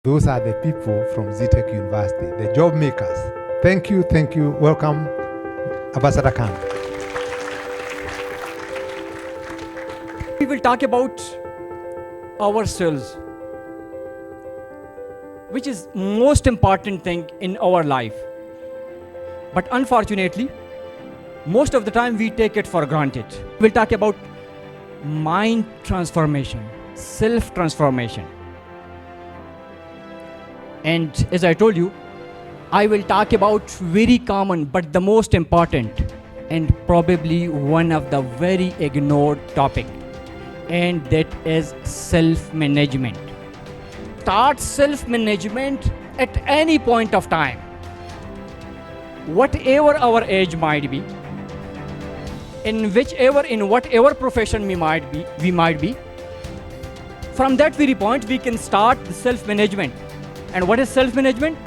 Those are the people from Z-Tech University, the job makers. Thank you, thank you. Welcome, Ambassador Khan. We will talk about ourselves, which is most important thing in our life. But unfortunately, most of the time we take it for granted. We'll talk about mind transformation, self-transformation. And as I told you, I will talk about very common but the most important and probably one of the very ignored topic, and that is self-management. Start self-management at any point of time, whatever our age might be, in whatever profession we might be. From that very point, we can start the self-management. And what is self-management?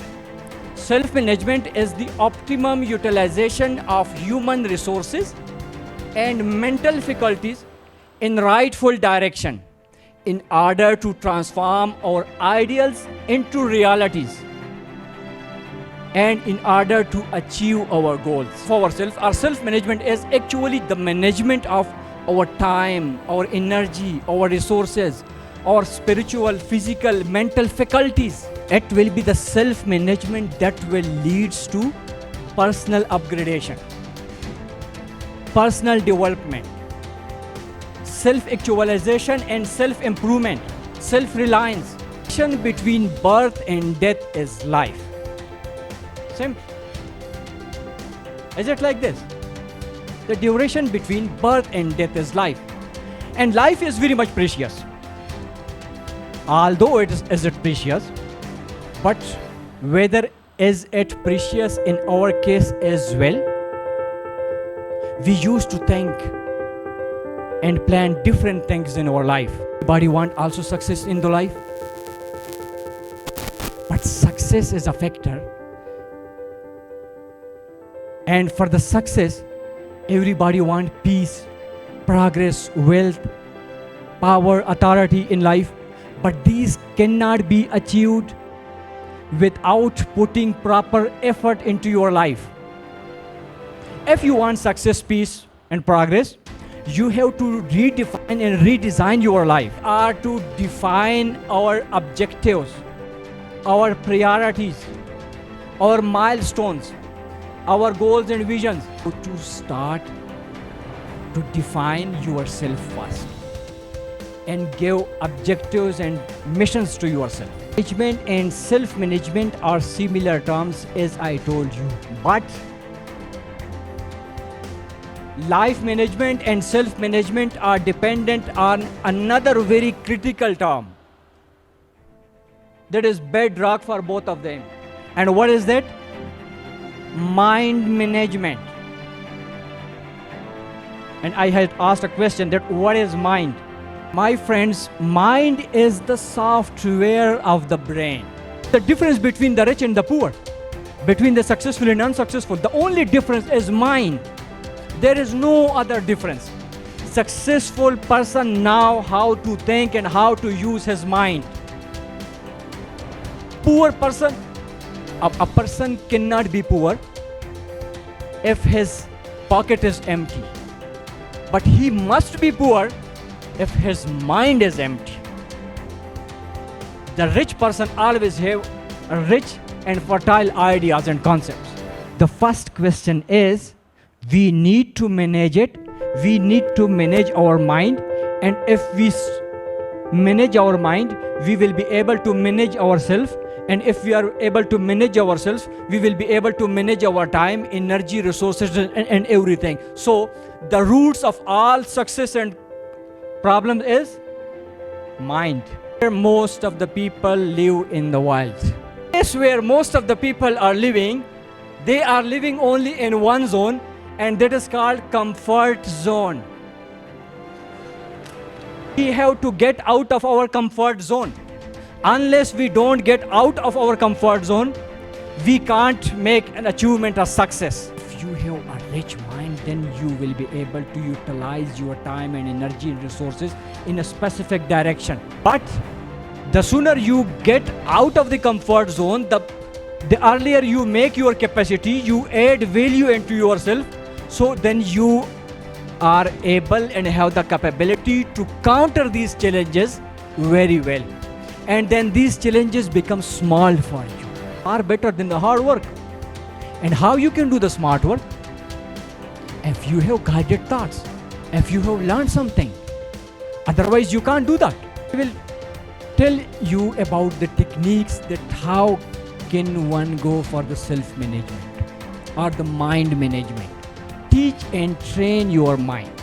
Self-management is the optimum utilization of human resources and mental faculties in rightful direction in order to transform our ideals into realities and in order to achieve our goals for ourselves. Our self-management is actually the management of our time, our energy, our resources, our spiritual, physical, mental faculties. It will be the self-management that will lead to personal upgradation, personal development, self-actualization and self-improvement, self-reliance. Between birth and death is life. Simple. Is it like this? The duration between birth and death is life. And life is very much precious. Although it is precious, but whether is it precious in our case as well? We used to think and plan different things in our life. Everybody want also success in the life. But success is a factor. And for the success, everybody want peace, progress, wealth, power, authority in life. But these cannot be achieved without putting proper effort into your life. If you want success, peace, and progress, you have to redefine and redesign your life, or to define our objectives, our priorities, our milestones, our goals and visions. To start to define yourself first and give objectives and missions to yourself. Management and self-management are similar terms, as I told you, but life management and self-management are dependent on another very critical term that is bedrock for both of them. And what is that? Mind management. And I had asked a question that what is mind? My friends, mind is the software of the brain. The difference between the rich and the poor, between the successful and unsuccessful, the only difference is mind. There is no other difference. Successful person know how to think and how to use his mind. Poor person, a person cannot be poor if his pocket is empty. But he must be poor if his mind is empty. The rich person always have rich and fertile ideas and concepts. The first question is, we need to manage it. We need to manage our mind. And if we manage our mind, we will be able to manage ourselves. And if we are able to manage ourselves, we will be able to manage our time, energy, resources, and everything. So the roots of all success and problem is mind. Where most of the people live in the world. Place where most of the people are living, they are living only in one zone, and that is called comfort zone. We have to get out of our comfort zone. Unless we don't get out of our comfort zone, we can't make an achievement of success. If you have a rich mind, then you will be able to utilize your time and energy and resources in a specific direction. But The sooner you get out of the comfort zone, the earlier you make your capacity, you add value into yourself, so then you are able and have the capability to counter these challenges very well. And then these challenges become small for you, are better than the hard work. And how you can do the smart work? If you have guided thoughts, if you have learned something. Otherwise you can't do that. I will tell you about the techniques that how can one go for the self-management or the mind management. Teach and train your mind.